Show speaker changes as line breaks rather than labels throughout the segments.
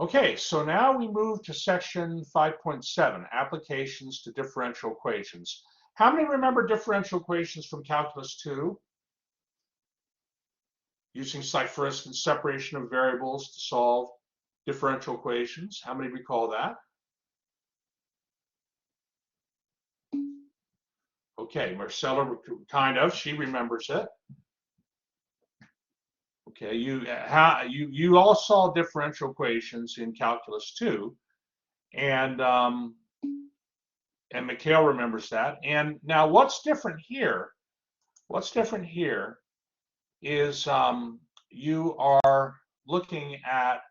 Okay, so now we move to section 5.7, applications to differential equations. How many remember differential equations from Calculus 2? Using, like, for instance, separation of variables to solve differential equations. How many recall that? Okay, Marcella, kind of, she remembers it. Okay, you all saw differential equations in Calculus 2, and Mikhail remembers that. And now what's different here? What's different here is you are looking at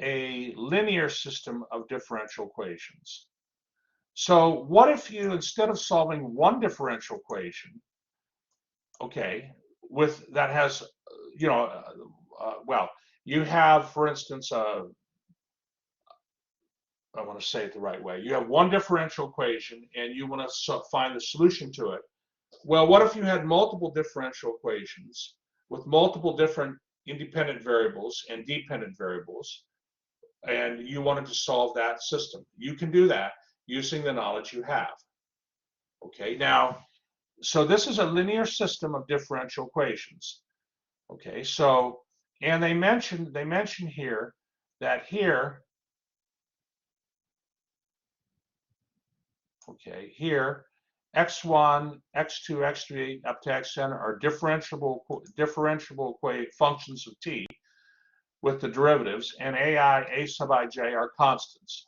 a linear system of differential equations. So what if you, instead of solving one differential equation, okay, with that has, you know, well, you have, for instance, I want to say it the right way. You have one differential equation and you want to find the solution to it. Well, what if you had multiple differential equations with multiple different independent variables and dependent variables, and you wanted to solve that system? You can do that using the knowledge you have. Okay, now, so this is a linear system of differential equations. Okay, so, and they mention here that here, okay, here, x1, x2, x3, up to xn are differentiable functions of t with the derivatives, and ai, a sub ij are constants.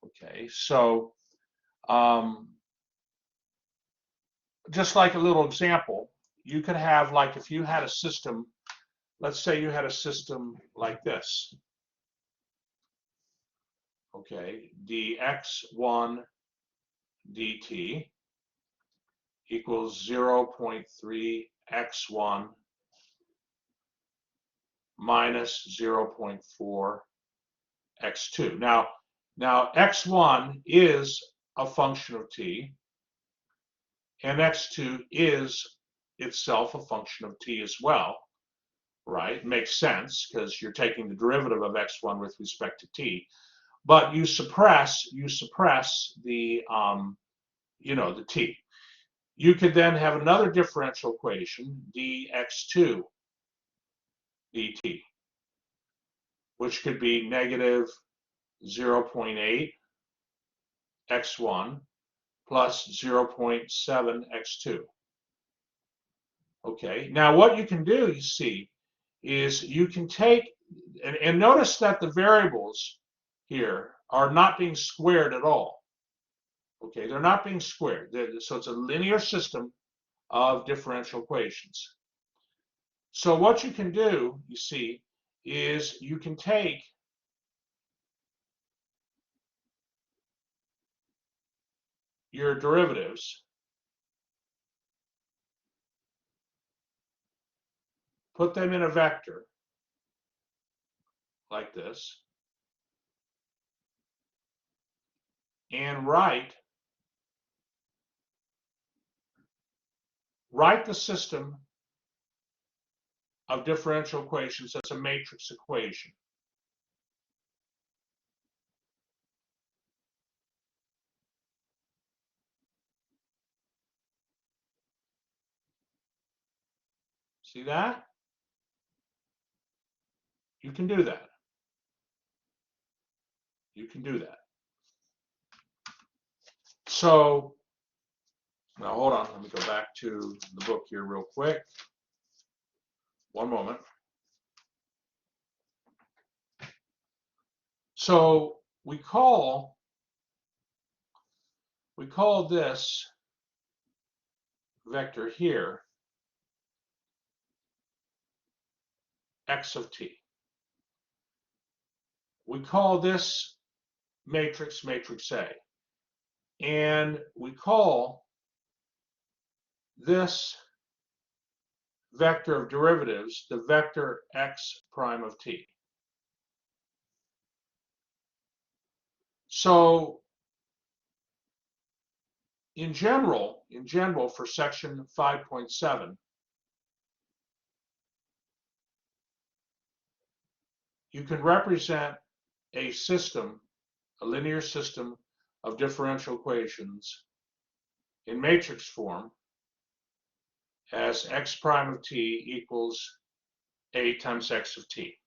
Okay, so just like a little example, you could have, like, if you had a system, let's say you had a system like this. Okay, dx1 dt equals 0.3 x1 minus 0.4 x2. Now x1 is a function of t, and x2 is itself a function of t as well, right? Makes sense because you're taking the derivative of x1 with respect to t, but you suppress the the t. You could then have another differential equation, dx2 dt, which could be negative 0.8 x1 plus 0.7 x2. Okay, now what you can do, you see, is you can take, and notice that the variables here are not being squared at all. Okay, they're not being squared. So it's a linear system of differential equations. So what you can do, you see, is you can take your derivatives, put them in a vector like this, and write the system of differential equations as a matrix equation. See that? You can do that. You can do that. So now hold on, let me go back to the book here real quick. One moment. So we call this vector here x of t. We call this matrix A. And we call this vector of derivatives the vector x prime of t. So in general for section 5.7, you can represent a system, a linear system of differential equations in matrix form as x prime of t equals a times x of t.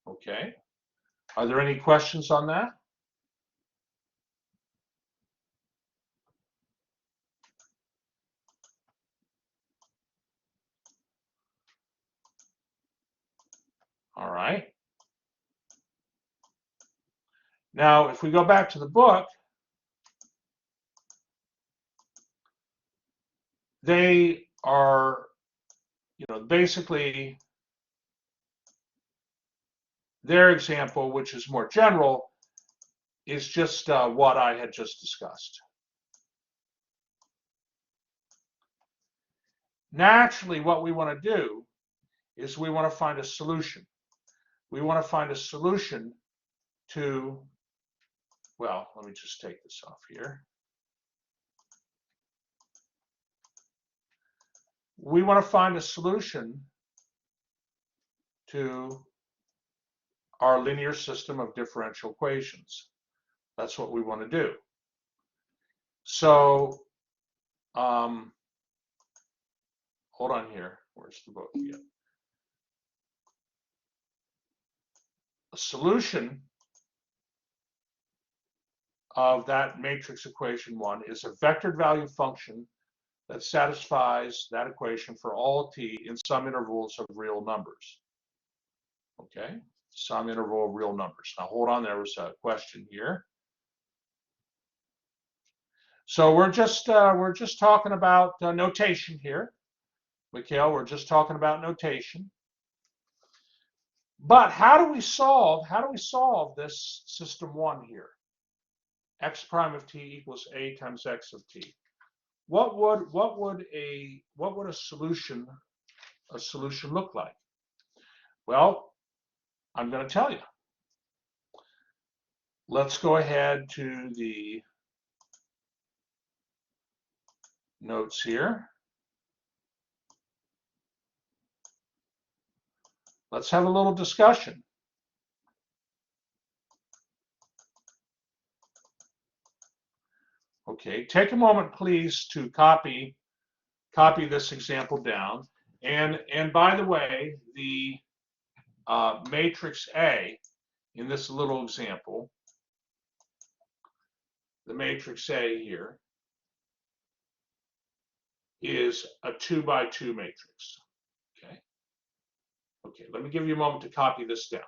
Okay. Are there any questions on that? All right. Now, if we go back to the book, they are, basically their example, which is more general, is just what I had just discussed. Naturally, what we want to do is we want to find a solution. We want to find a solution to, well, let me just take this off here. We want to find a solution to our linear system of differential equations. That's what we want to do. So, hold on here. Where's the book again? A solution of that matrix equation 1 is a vectored value function that satisfies that equation for all t in some intervals of real numbers. Okay, some interval of real numbers. Now hold on, there was a question here. So we're just talking about notation here, Mikhail. We're just talking about notation. But how do we solve this system 1 here? X prime of t equals a times x of t. What would a solution look like? Well, I'm going to tell you. Let's go ahead to the notes here. Let's have a little discussion. Okay, take a moment, please, to copy this example down. And by the way, the matrix A in this little example, the matrix A here is a 2 by 2 matrix. Okay. Okay, let me give you a moment to copy this down.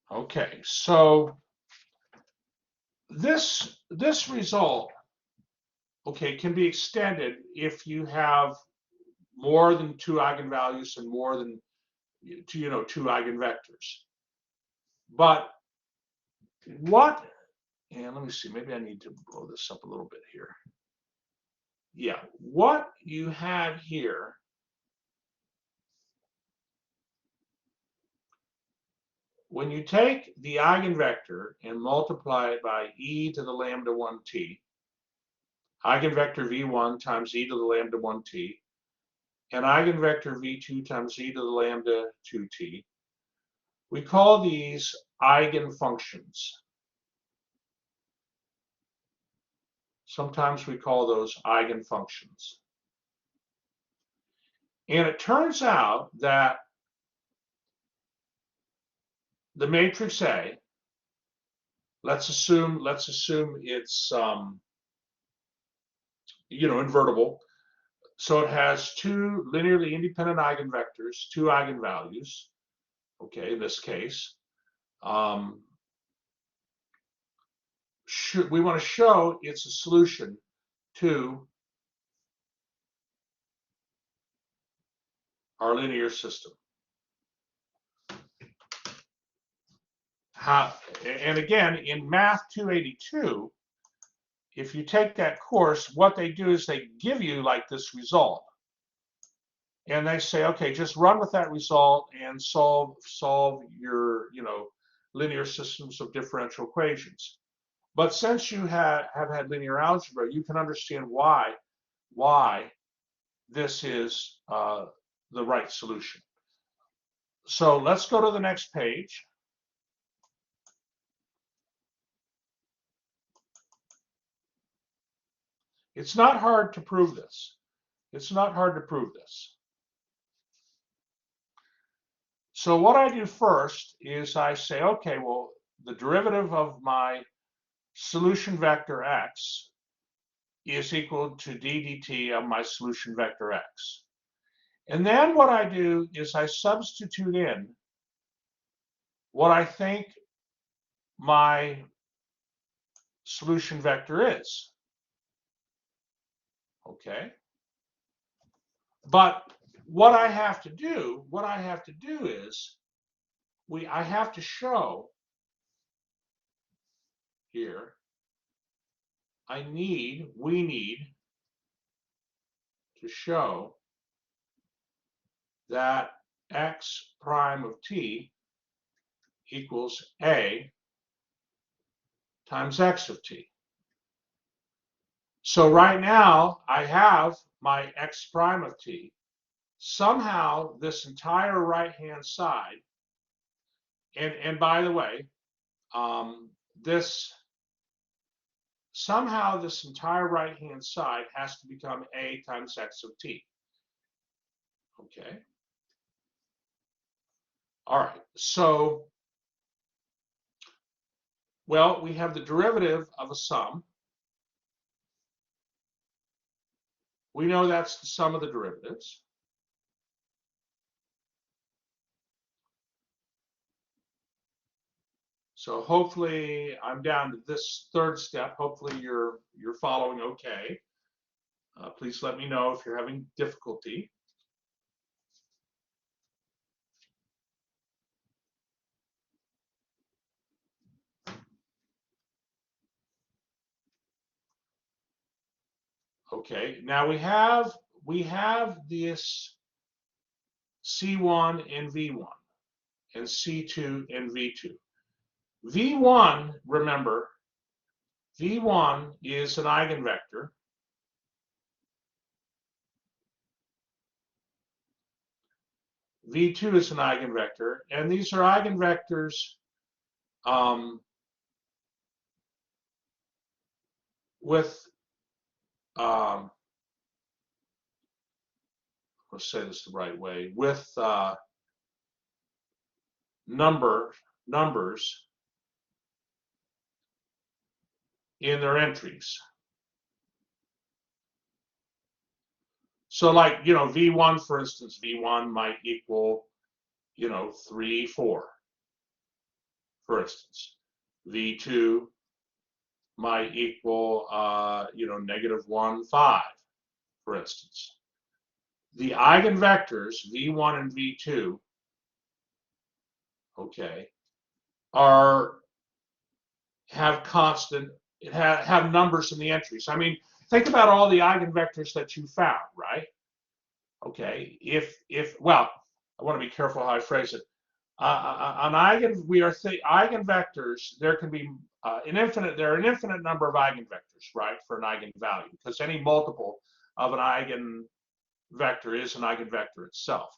Okay, so this result, okay, can be extended if you have more than 2 eigenvalues and more than 2 eigenvectors. But what, and let me see, maybe I need to blow this up a little bit here. Yeah, what you have here when you take the eigenvector and multiply it by e to the lambda 1t, eigenvector v1 times e to the lambda 1t, and eigenvector v2 times e to the lambda 2t, we call these eigenfunctions. Sometimes we call those eigenfunctions. And it turns out that the matrix A, let's assume it's invertible. So it has two linearly independent eigenvectors, two eigenvalues. Okay, in this case, we want to show it's a solution to our linear system. And again, in Math 282, if you take that course, what they do is they give you like this result. And they say, okay, just run with that result and solve your, linear systems of differential equations. But since you have had linear algebra, you can understand why this is the right solution. So let's go to the next page. It's not hard to prove this. It's not hard to prove this. So what I do first is I say, okay, well, the derivative of my solution vector x is equal to d dt of my solution vector x. And then what I do is I substitute in what I think my solution vector is. Okay? But what I have to do is I have to show here, we need to show that x prime of t equals a times x of t. So right now I have my x prime of t. Somehow this entire right-hand side, and by the way, somehow this entire right-hand side has to become a times x of t. Okay. All right. So, well, we have the derivative of a sum. We know that's the sum of the derivatives. So hopefully I'm down to this third step. Hopefully you're following okay. Please let me know if you're having difficulty. Okay, now we have this C1 and V1 and C2 and V2. V1, remember, V1 is an eigenvector. V2 is an eigenvector, and these are eigenvectors with, let's say this the right way, with numbers in their entries. So like, V1, for instance, V1 might equal, 3, 4, for instance. V2 might equal, -1, 5, for instance. The eigenvectors, V1 and V2, okay, have constant, have numbers in the entries. I mean, think about all the eigenvectors that you found, right? Okay, well, I want to be careful how I phrase it. Eigenvectors, there can be there are an infinite number of eigenvectors, right, for an eigenvalue, because any multiple of an eigenvector is an eigenvector itself.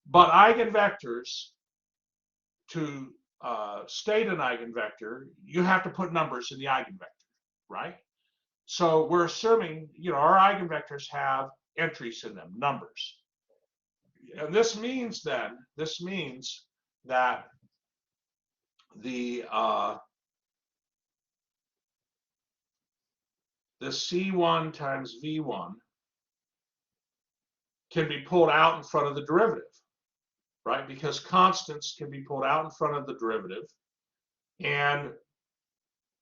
But eigenvectors, to state an eigenvector, you have to put numbers in the eigenvector, right? So we're assuming, our eigenvectors have entries in them, numbers. And this means that the the C1 times V1 can be pulled out in front of the derivative, right? Because constants can be pulled out in front of the derivative. And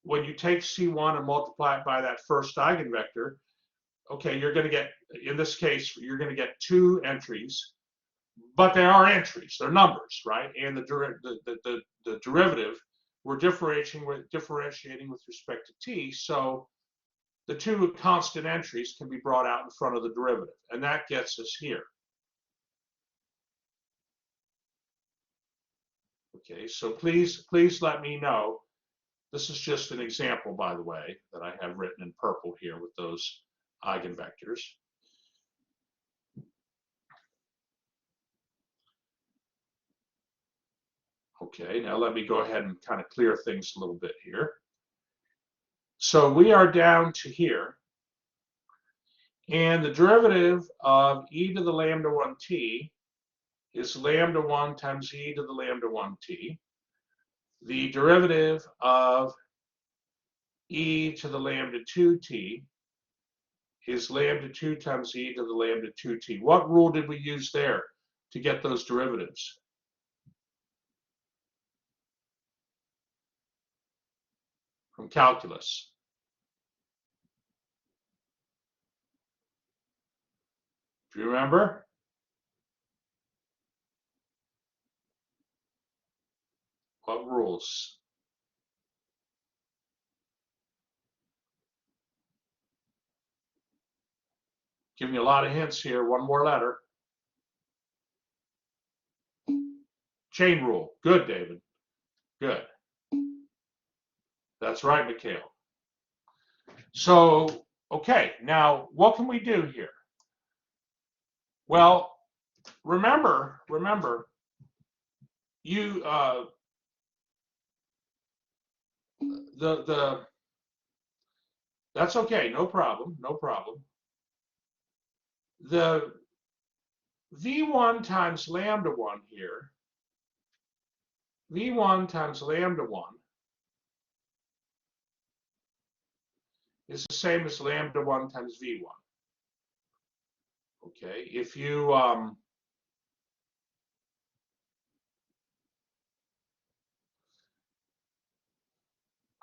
when you take C1 and multiply it by that first eigenvector, okay, you're going to get, in this case, you're going to get two entries, but they are entries, they're numbers, right? And the derivative, we're differentiating with respect to t, so the two constant entries can be brought out in front of the derivative, and that gets us here. Okay, so please let me know. This is just an example, by the way, that I have written in purple here with those eigenvectors. Okay, now let me go ahead and kind of clear things a little bit here. So we are down to here, and the derivative of e to the lambda 1t is lambda 1 times e to the lambda 1t. The derivative of e to the lambda 2t is lambda 2 times e to the lambda 2t. What rule did we use there to get those derivatives? From calculus. Do you remember? What rules? Giving you a lot of hints here. One more letter. Chain rule. Good, David. Good. That's right, Mikhail. So, okay, now what can we do here? Well, remember, you that's okay, no problem. The V1 times lambda 1 here, V1 times lambda 1 is the same as lambda 1 times V1. Okay, if you I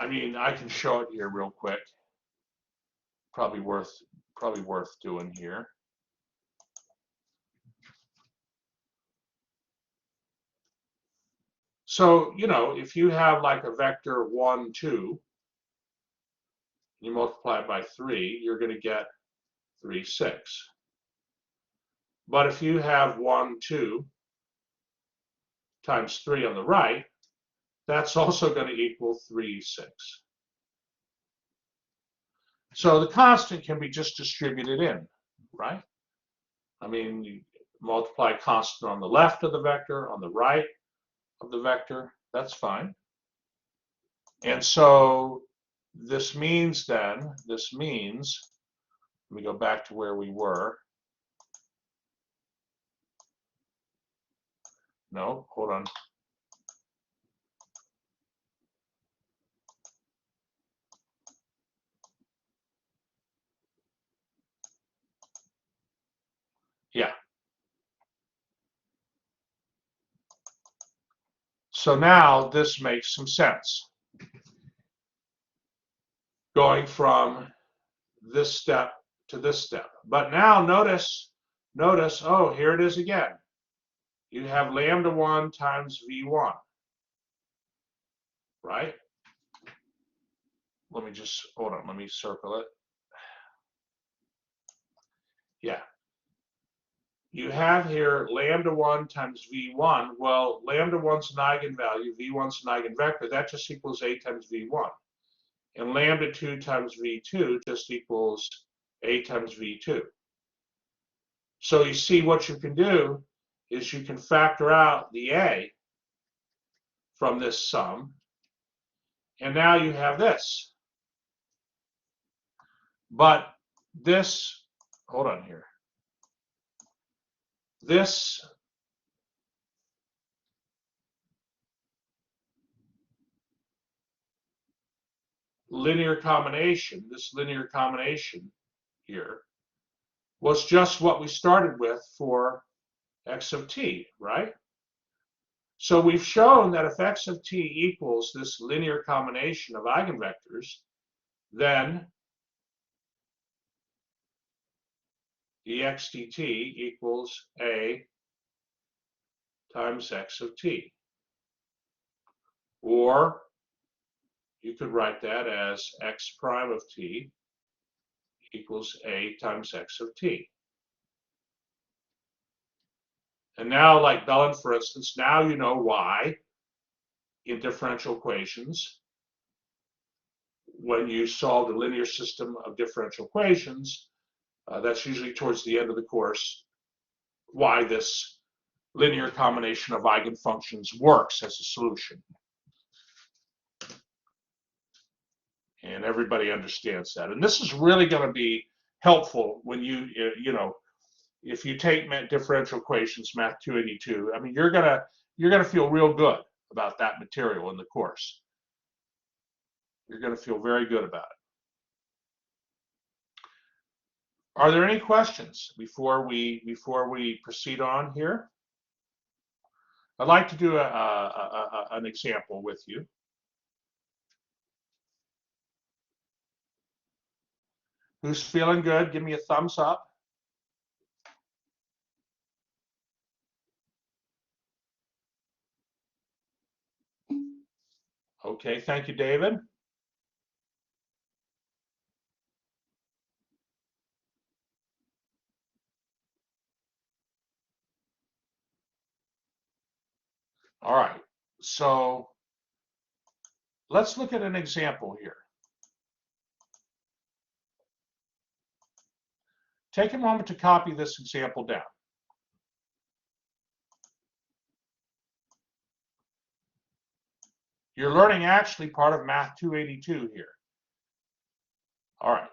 mean, I can show it here real quick. Probably worth doing here. So, you know, if you have like a vector 1, 2, you multiply it by 3, you're going to get 3, 6. But if you have 1, 2 times 3 on the right, that's also going to equal 3, 6. So the constant can be just distributed in, right? I mean, you multiply constant on the left of the vector, on the right of the vector, that's fine. And so this means, let me go back to where we were. No, hold on. Yeah. So now this makes some sense. Going from this step to this step. But now notice, oh, here it is again. You have lambda 1 times V1, right? Let me just, hold on, let me circle it. Yeah. You have here lambda 1 times V1. Well, lambda 1's an eigenvalue, V1's an eigenvector. That just equals A times V1. And lambda 2 times V2 just equals A times V2. So you see what you can do is you can factor out the A from this sum. And now you have this. But this, hold on here. This linear combination, this linear combination here, was just what we started with for x of t, right? So we've shown that if x of t equals this linear combination of eigenvectors, then dx dt equals a times x of t. Or you could write that as x prime of t equals a times x of t. And now, like Bellin, for instance, now you know why in differential equations, when you solve the linear system of differential equations, that's usually towards the end of the course, why this linear combination of eigenfunctions works as a solution. And everybody understands that. And this is really going to be helpful when you know, if you take differential equations, Math 282, I mean, you're gonna feel real good about that material in the course. You're gonna feel very good about it. Are there any questions before we proceed on here? I'd like to do an example with you. Who's feeling good? Give me a thumbs up. Okay, thank you, David. All right, so let's look at an example here. Take a moment to copy this example down. You're learning actually part of Math 282 here. All right.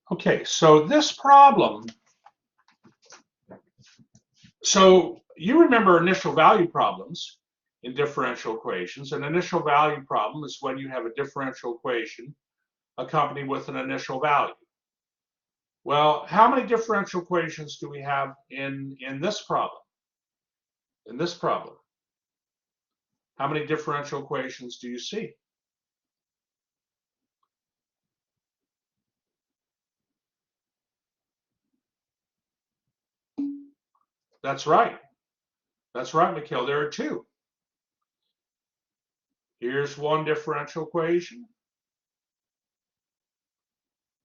Okay, so this problem, so you remember initial value problems in differential equations. An initial value problem is when you have a differential equation accompanied with an initial value. Well, how many differential equations do we have in this problem? In this problem, how many differential equations do you see? That's right. That's right, Mikhail. There are two. Here's one differential equation.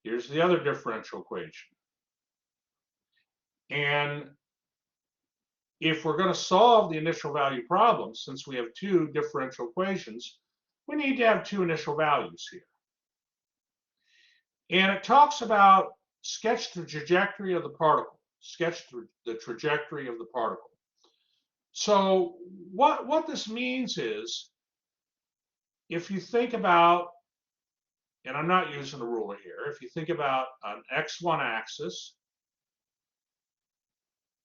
Here's the other differential equation. And if we're going to solve the initial value problem, since we have two differential equations, we need to have two initial values here. And it talks about sketch the trajectory of the particle, sketch the trajectory of the particle. So what this means is, if you think about, and I'm not using a ruler here, if you think about an x1 axis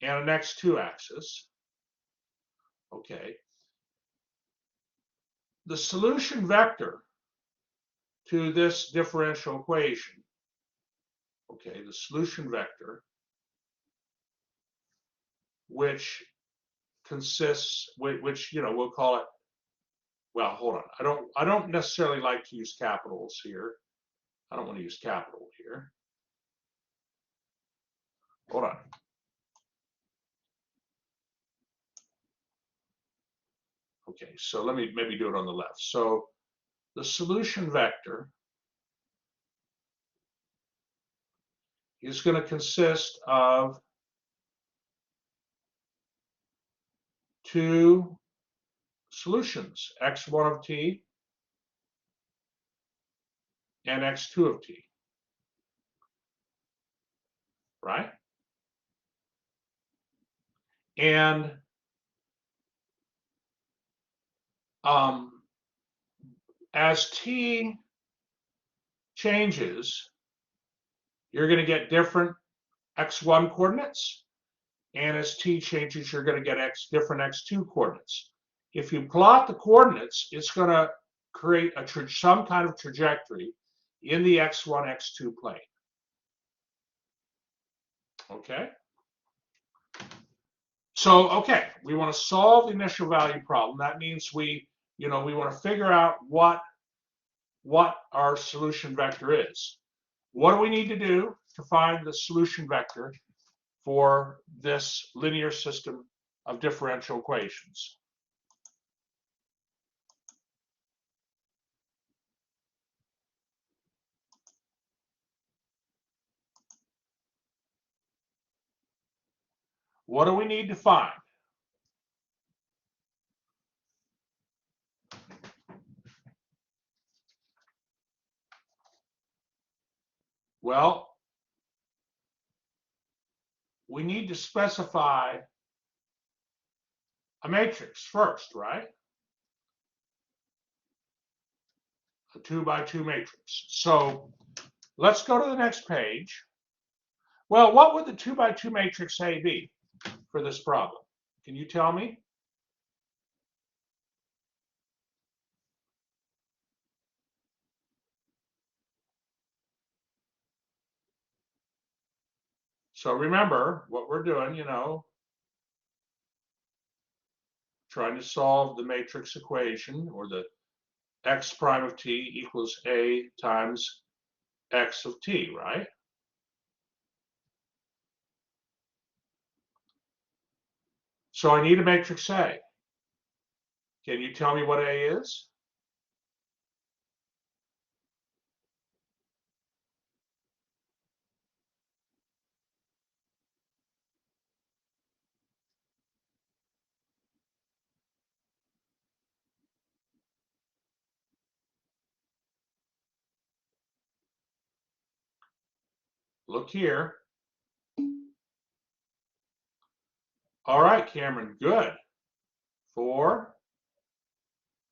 and an x2 axis, okay, the solution vector to this differential equation, okay, the solution vector, which consists, which, you know, we'll call it, well, hold on, I don't necessarily like to use capitals here. I don't want to use capital here. Hold on. Okay, so let me maybe do it on the left. So the solution vector is going to consist of two solutions, x1 of t and x2 of t, right? And as t changes, you're going to get different x1 coordinates, and as t changes, you're going to get different x2 coordinates. If you plot the coordinates, it's going to create some kind of trajectory in the x1, x2 plane. Okay? So, okay, we want to solve the initial value problem. That means we want to figure out what our solution vector is. What do we need to do to find the solution vector for this linear system of differential equations? What do we need to find? Well, we need to specify a matrix first, right? A 2 by 2 matrix. So let's go to the next page. Well, what would the 2 by 2 matrix A be for this problem? Can you tell me? So remember what we're doing, trying to solve the matrix equation, or the x prime of t equals a times x of t, right? So I need a matrix A. Can you tell me what A is? Look here. All right, Cameron, good. 4,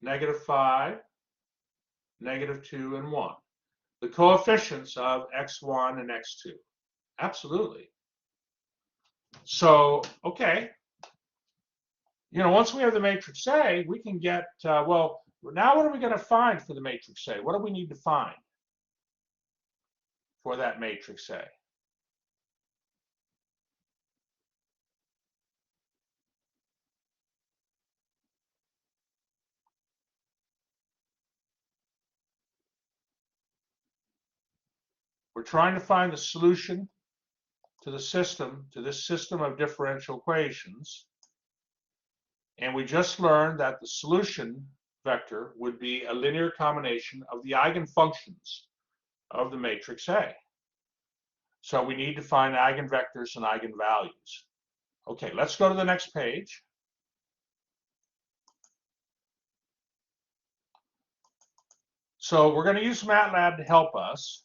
-5, -2, and 1. The coefficients of x1 and x2. Absolutely. So, okay. Once we have the matrix A, we can get, well, now what are we going to find for the matrix A? What do we need to find for that matrix A? We're trying to find the solution to this system of differential equations. And we just learned that the solution vector would be a linear combination of the eigenfunctions of the matrix A. So we need to find eigenvectors and eigenvalues Okay, let's go to the next page. So we're going to use MATLAB to help us.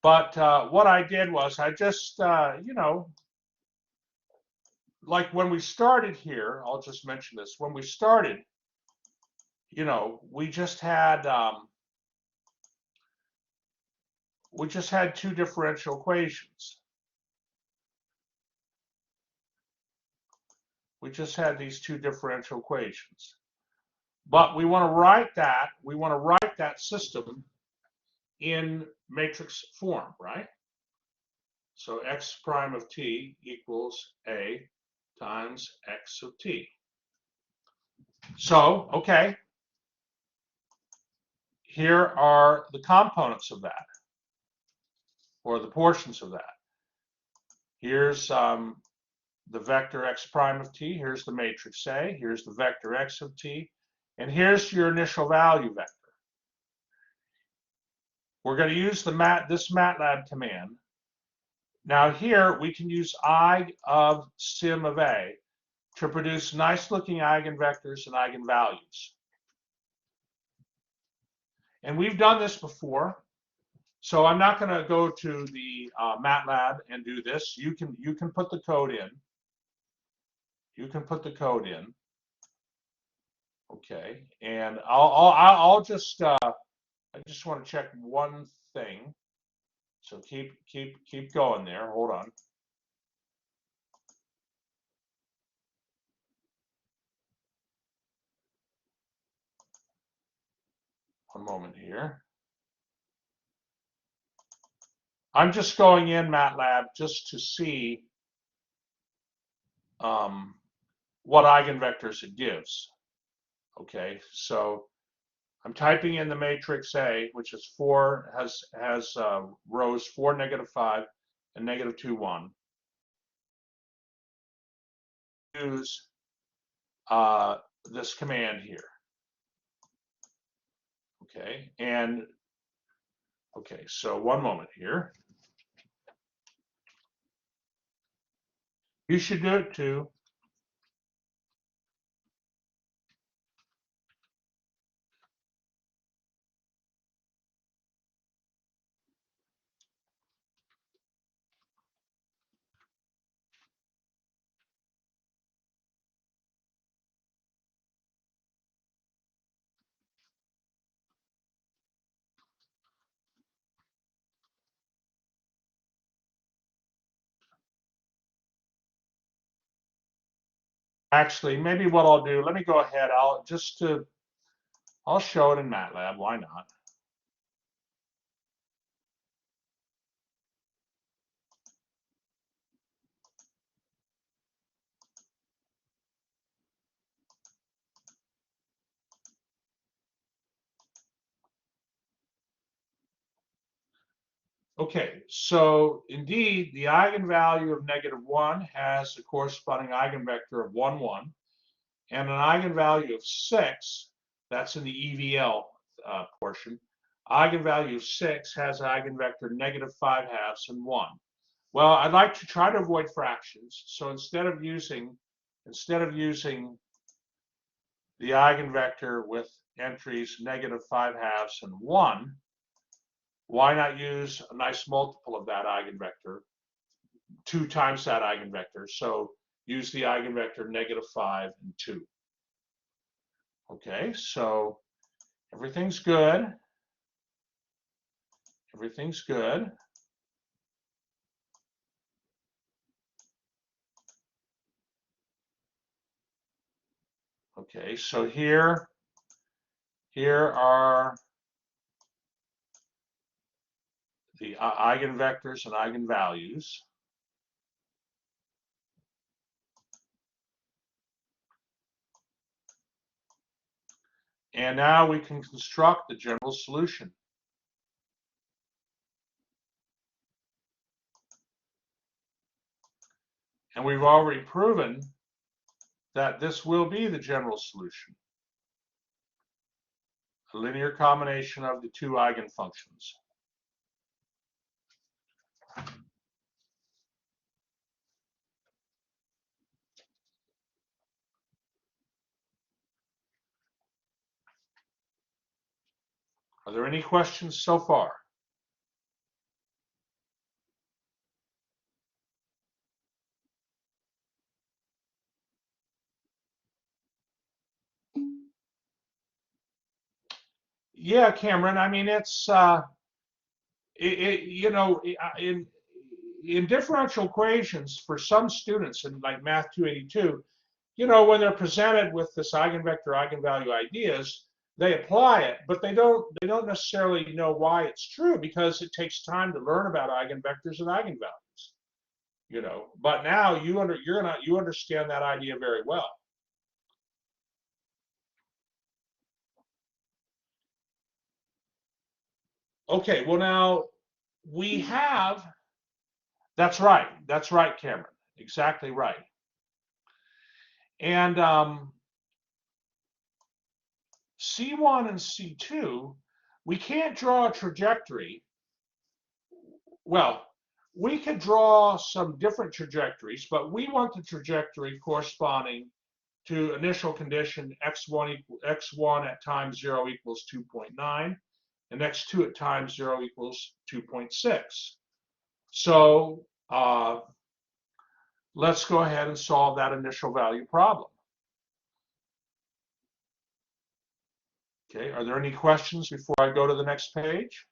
But what I did was I just, you know, like when we started here, I'll just mention this. When we started, you know, we just had two differential equations. We just had these two differential equations. But we want to write that system in matrix form, right? So x prime of t equals a times x of t. So, okay, here are the components of that, or the portions of that. Here's the vector x prime of t, here's the matrix A, here's the vector x of t, and here's your initial value vector. We're going to use this MATLAB command. Now here we can use I of sim of A to produce nice looking eigenvectors and eigenvalues. And we've done this before, so I'm not going to go to the MATLAB and do this. You can put the code in. You can put the code in. Okay, and I'll just I just want to check one thing. So keep going there. Hold on. One moment here. I'm just going in MATLAB just to see what eigenvectors it gives. Okay, so I'm typing in the matrix A, which is has rows 4, -5, and -2, 1. Use this command here. Okay, and okay, so one moment here. You should do it too. Actually, maybe what I'll do, let me go ahead. I'll show it in MATLAB. Why not? Okay, so indeed, the eigenvalue of -1 has a corresponding eigenvector of 1, 1, and an eigenvalue of 6, that's in the EVL portion. Eigenvalue of 6 has eigenvector -5/2 and 1. Well, I'd like to try to avoid fractions, so instead of using the eigenvector with entries -5/2 and 1, why not use a nice multiple of that eigenvector, 2 times that eigenvector? So use the eigenvector -5 and 2. Okay, so everything's good. Everything's good. Okay, so here are the eigenvectors and eigenvalues. And now we can construct the general solution. And we've already proven that this will be the general solution. A linear combination of the two eigenfunctions. Are there any questions so far? Yeah, Cameron. I mean, it's you know, in differential equations for some students in like Math 282, you know, when they're presented with this eigenvector eigenvalue ideas, they apply it, but they don't necessarily know why it's true because it takes time to learn about eigenvectors and eigenvalues. You know, but now you understand that idea very well. Okay, well now we have, that's right, Cameron, exactly right. And C1 and C2, we can't draw a trajectory. Well, we could draw some different trajectories, but we want the trajectory corresponding to initial condition x1 at time 0 equals 2.9 and x2 at time 0 equals 2.6. So let's go ahead and solve that initial value problem. Okay, are there any questions before I go to the next page?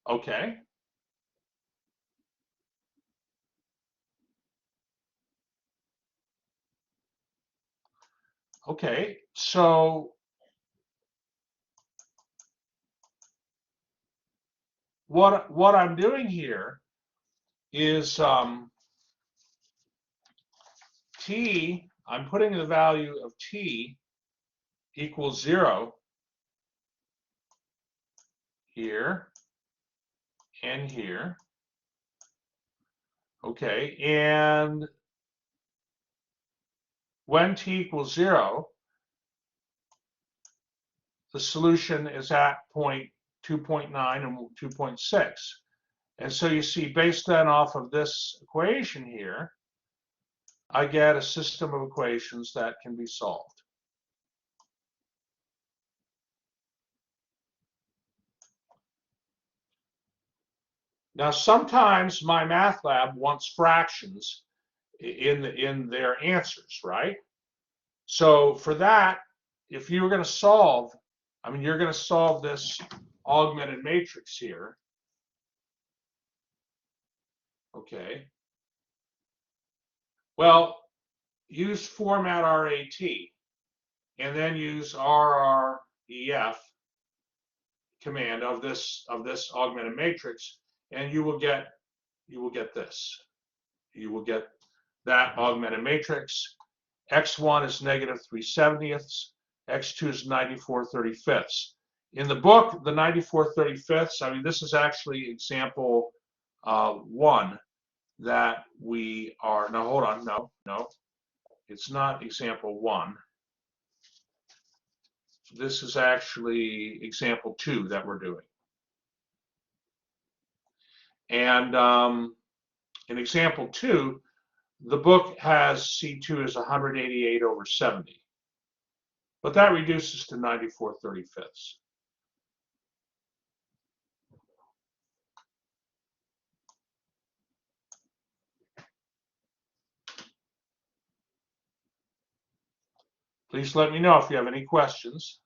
Okay. Okay, so what I'm doing here is t, I'm putting the value of t equals 0 here and here. Okay, and when t equals 0, the solution is at point 2.9 and 2.6. And so you see, based then off of this equation here, I get a system of equations that can be solved. Now, sometimes my math lab wants fractions in their answers, right? So for that, if you were going to solve, I mean, you're going to solve this augmented matrix here. Okay. Well, use format RAT and then use RREF command of this augmented matrix, and you will get this. You will get that augmented matrix. X1 is negative 3/70ths. X2 is 94/35ths. In the book, the 94/35ths, I mean, this is actually example 1 that we are, now hold on, no, it's not example 1. This is actually example 2 that we're doing. And in example 2, the book has C2 as 188/70. But that reduces to 94/35ths. Please let me know if you have any questions.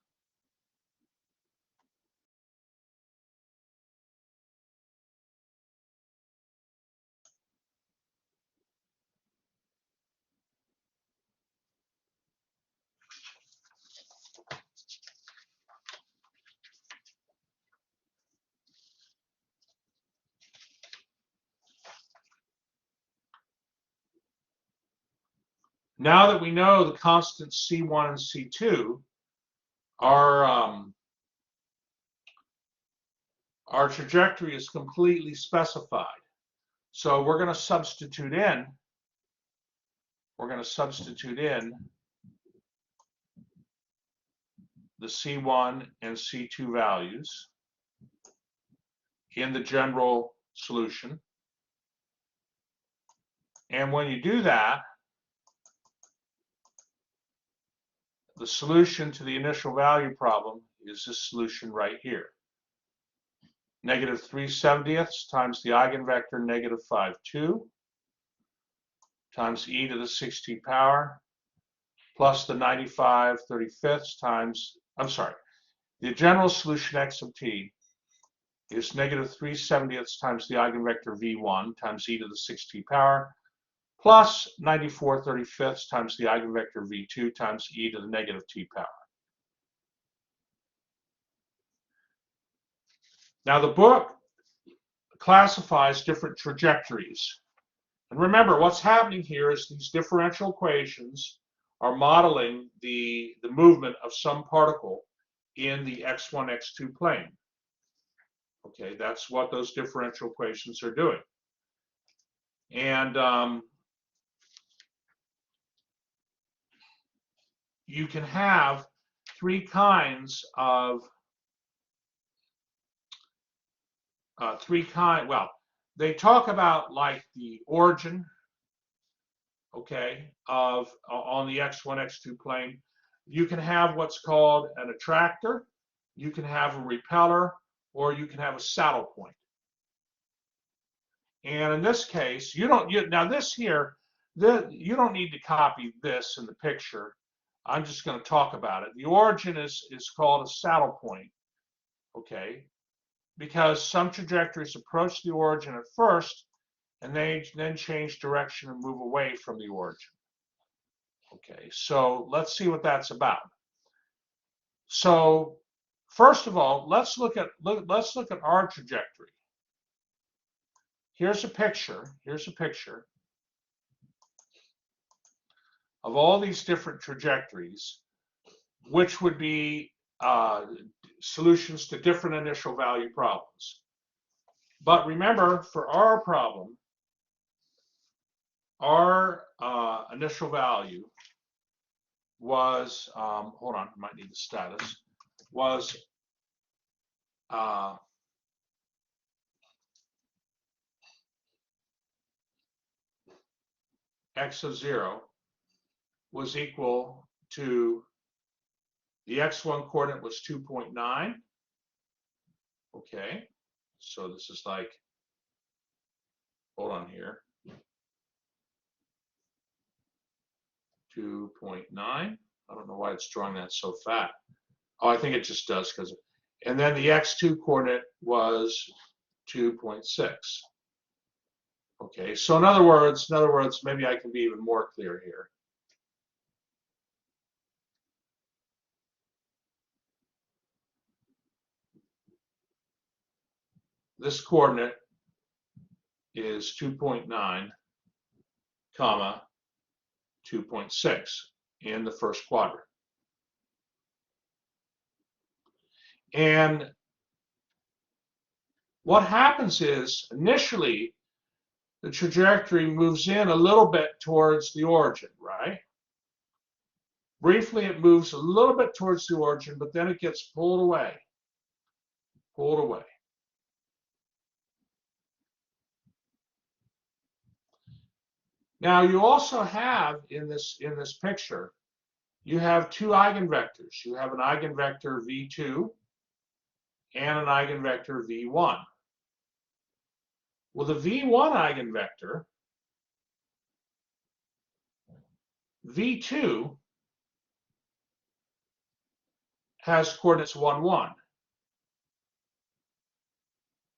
Now that we know the constants C1 and C2, our trajectory is completely specified. So we're going to substitute in, the C1 and C2 values in the general solution. And when you do that, the solution to the initial value problem is this solution right here. Negative 3/70 times the eigenvector negative 5, 2 times e to the 6t power plus the 95/35 times, I'm sorry, the general solution x of t is negative 3/70 times the eigenvector v1 times e to the 6t power plus 94/35 times the eigenvector v2 times e to the negative t power. Now the book classifies different trajectories. And remember, what's happening here is these differential equations are modeling the movement of some particle in the x1, x2 plane. Okay, that's what those differential equations are doing. And you can have three kinds of well, they talk about like the origin, okay, of on the x1, x2 plane. You can have what's called an attractor, you can have a repeller, or you can have a saddle point. And in this case, now this here, you don't need to copy this in the picture. I'm just going to talk about it. The origin is called a saddle point, okay, because some trajectories approach the origin at first, and they then change direction and move away from the origin. Okay, so let's see what that's about. So first of all, let's look at our trajectory. Here's a picture. Of all these different trajectories, which would be solutions to different initial value problems. But remember, for our problem, our initial value was, hold on, I might need the status, was x of 0 was equal to, the x1 coordinate was 2.9. Okay, so this is like, hold on here, 2.9. I don't know why it's drawing that so fat. Oh, I think it just does because, and then the x2 coordinate was 2.6. Okay, so in other words, maybe I can be even more clear here. This coordinate is 2.9, comma, 2.6 in the first quadrant. And what happens is, initially, the trajectory moves in a little bit towards the origin, right? Briefly, it moves a little bit towards the origin, but then it gets pulled away. Now, you also have in this picture, you have two eigenvectors. You have an eigenvector v2 and an eigenvector v1. Well, the v1 eigenvector, v2, has coordinates 1, 1.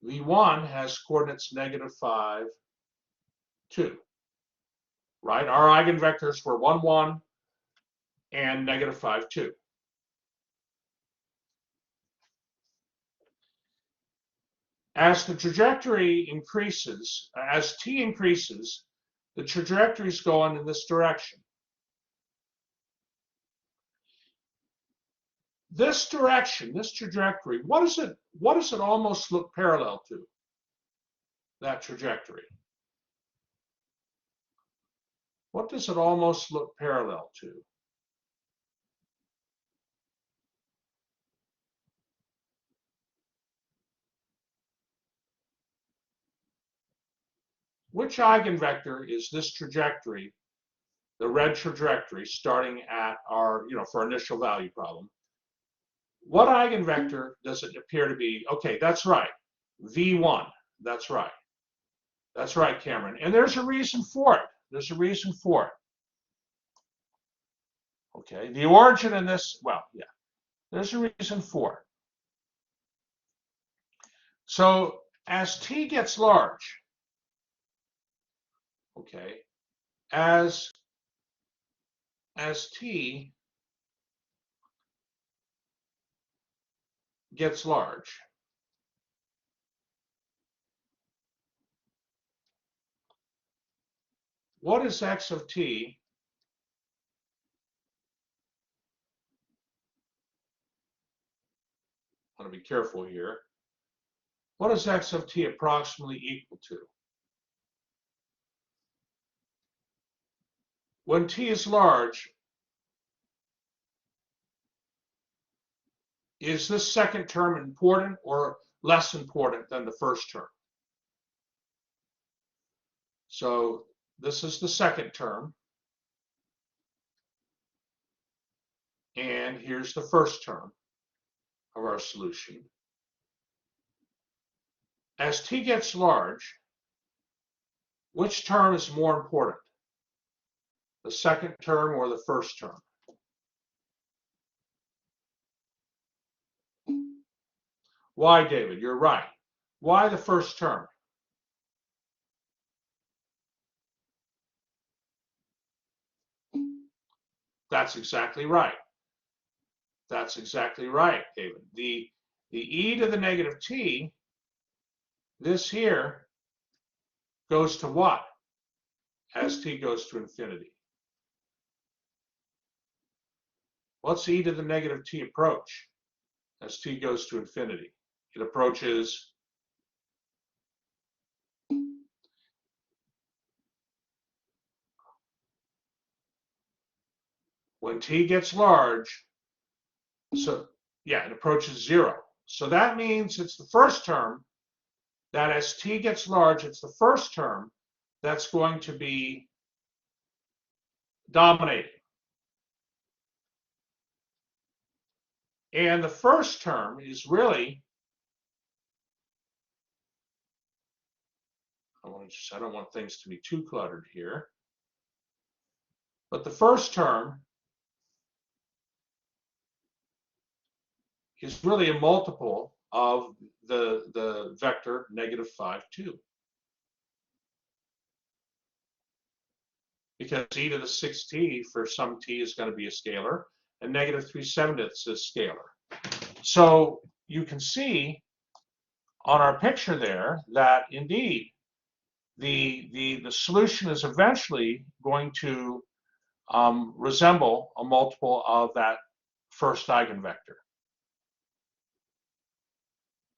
v1 has coordinates negative 5, 2. Right? Our eigenvectors were 1, 1 and negative 5, 2. As the trajectory increases, as t increases, the trajectory is going in this direction. This direction, this trajectory, what does it almost look parallel to? That trajectory. What does it almost look parallel to? Which eigenvector is this trajectory the red trajectory starting at our, for our initial value problem, what eigenvector does it appear to be? Okay, that's right, V1. That's right. That's right, Cameron. And there's a reason for it. There's a reason for it. Okay, the origin in this, well, yeah, there's a reason for it. So as t gets large, okay, as t gets large, what is x of t I want to be careful here. What is x of t approximately equal to? When t is large, is this second term important or less important than the first term? So this is the second term. And here's the first term of our solution. As t gets large, which term is more important? The second term or the first term? Why, David? You're right. Why the first term? That's exactly right. That's exactly right, David. The e to the negative t, this here, goes to what as t goes to infinity? What's e to the negative t approach as t goes to infinity? It approaches when t gets large, so yeah, it approaches 0. So that means it's the first term that as t gets large, it's the first term that's going to be dominating. And the first term is really, I don't want things to be too cluttered here, but the first term is really a multiple of the vector negative 5, 2. Because e to the 6t for some t is going to be a scalar, and negative 3/7 is a scalar. So you can see on our picture there that indeed the solution is eventually going to resemble a multiple of that first eigenvector.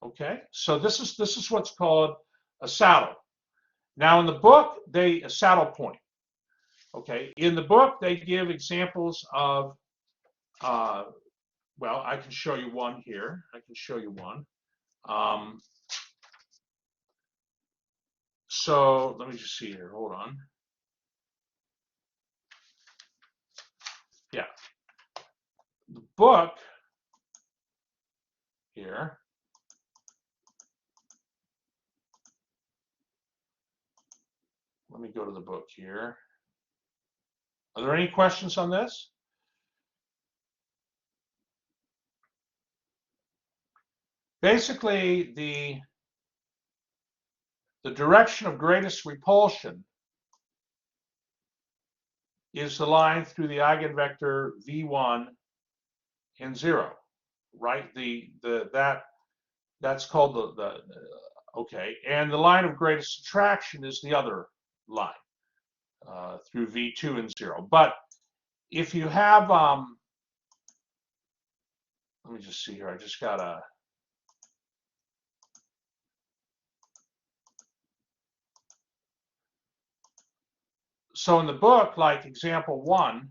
Okay, so this is what's called a saddle. Now in the book, a saddle point. Okay, in the book they give examples of, well, I can show you one here. I can show you one. So let me just see here. Hold on. Yeah, the book here. Let me go to the book here. Are there any questions on this? Basically, the direction of greatest repulsion is the line through the eigenvector v1 and 0, right? That's called okay, and the line of greatest attraction is the other line through v2 and 0. But if you have, let me just see here. I just got a. So in the book, like example 1,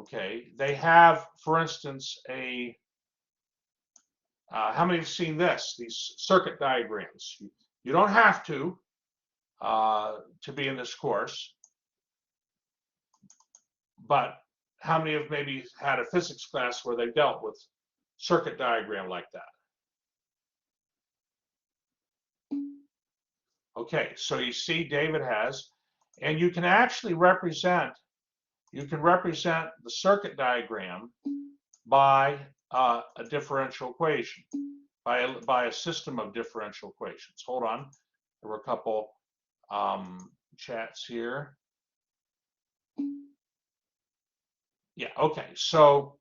okay, they have, for instance, how many have seen this? These circuit diagrams. You don't have to be in this course, but how many have maybe had a physics class where they dealt with circuit diagram like that? Okay, so you see David has, and you can actually represent, the circuit diagram by a differential equation, by a system of differential equations. Hold on, there were a couple chats here. Yeah, okay, so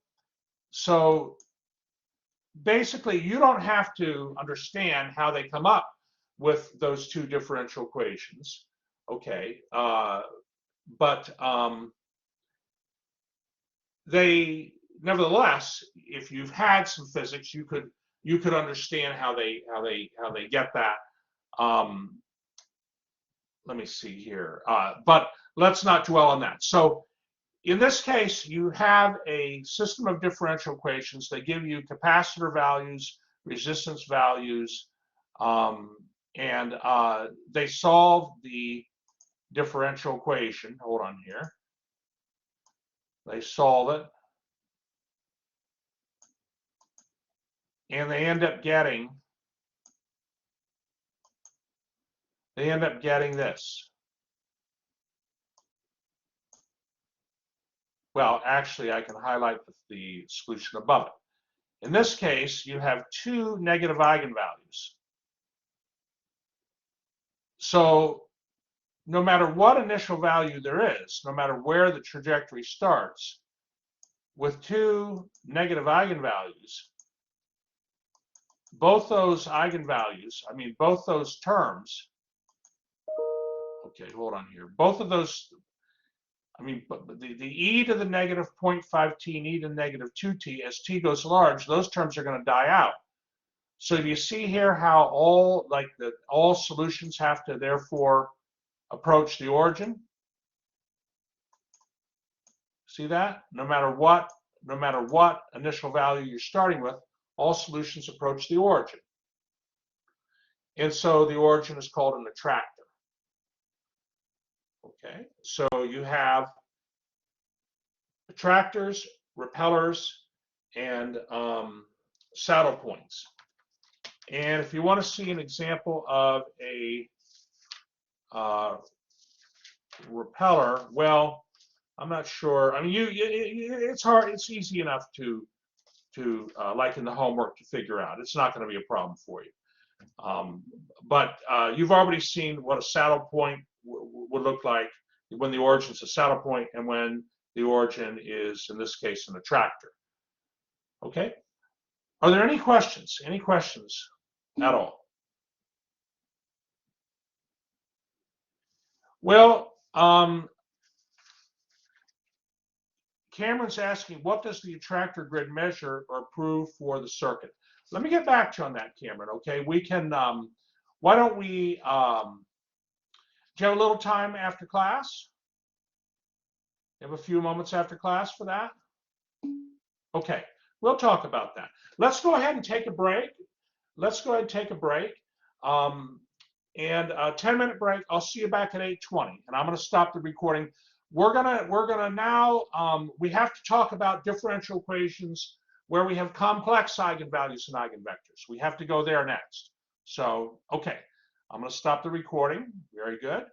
basically you don't have to understand how they come up with those two differential equations, okay, but they, nevertheless, if you've had some physics, you could understand how they get that. Let me see here, but let's not dwell on that. So in this case, you have a system of differential equations. They give you capacitor values, resistance values, and they solve the differential equation. Hold on here. They solve it, and they end up getting this. Well, actually, I can highlight the solution above it. In this case, you have two negative eigenvalues. So no matter what initial value there is, no matter where the trajectory starts, with two negative eigenvalues, both those eigenvalues, I mean, both those terms, okay, hold on here, both of those, I mean, the e to the negative 0.5t and e to the negative 2t, as t goes large, those terms are going to die out. So do you see here how all solutions have to therefore approach the origin? See that? No matter what initial value you're starting with, all solutions approach the origin. And so the origin is called an attractor. Okay, so you have attractors, repellers, and saddle points. And if you want to see an example of a repeller, well, I'm not sure. I mean, it's hard. It's easy enough to like in the homework to figure out. It's not going to be a problem for you. But you've already seen what a saddle point would look like when the origin is a saddle point and when the origin is, in this case, an attractor. Okay. Are there any questions? Any questions at all? Well, Cameron's asking, what does the attractor grid measure or prove for the circuit? Let me get back to you on that, Cameron. Okay, we can. Why don't we? Do you have a little time after class? You have a few moments after class for that? Okay, we'll talk about that. Let's go ahead and take a break. Let's go ahead and take a break. And a 10-minute break. I'll see you back at 8:20, and I'm going to stop the recording. We're gonna now. We have to talk about differential equations where we have complex eigenvalues and eigenvectors. We have to go there next. So, okay, I'm going to stop the recording. Very good.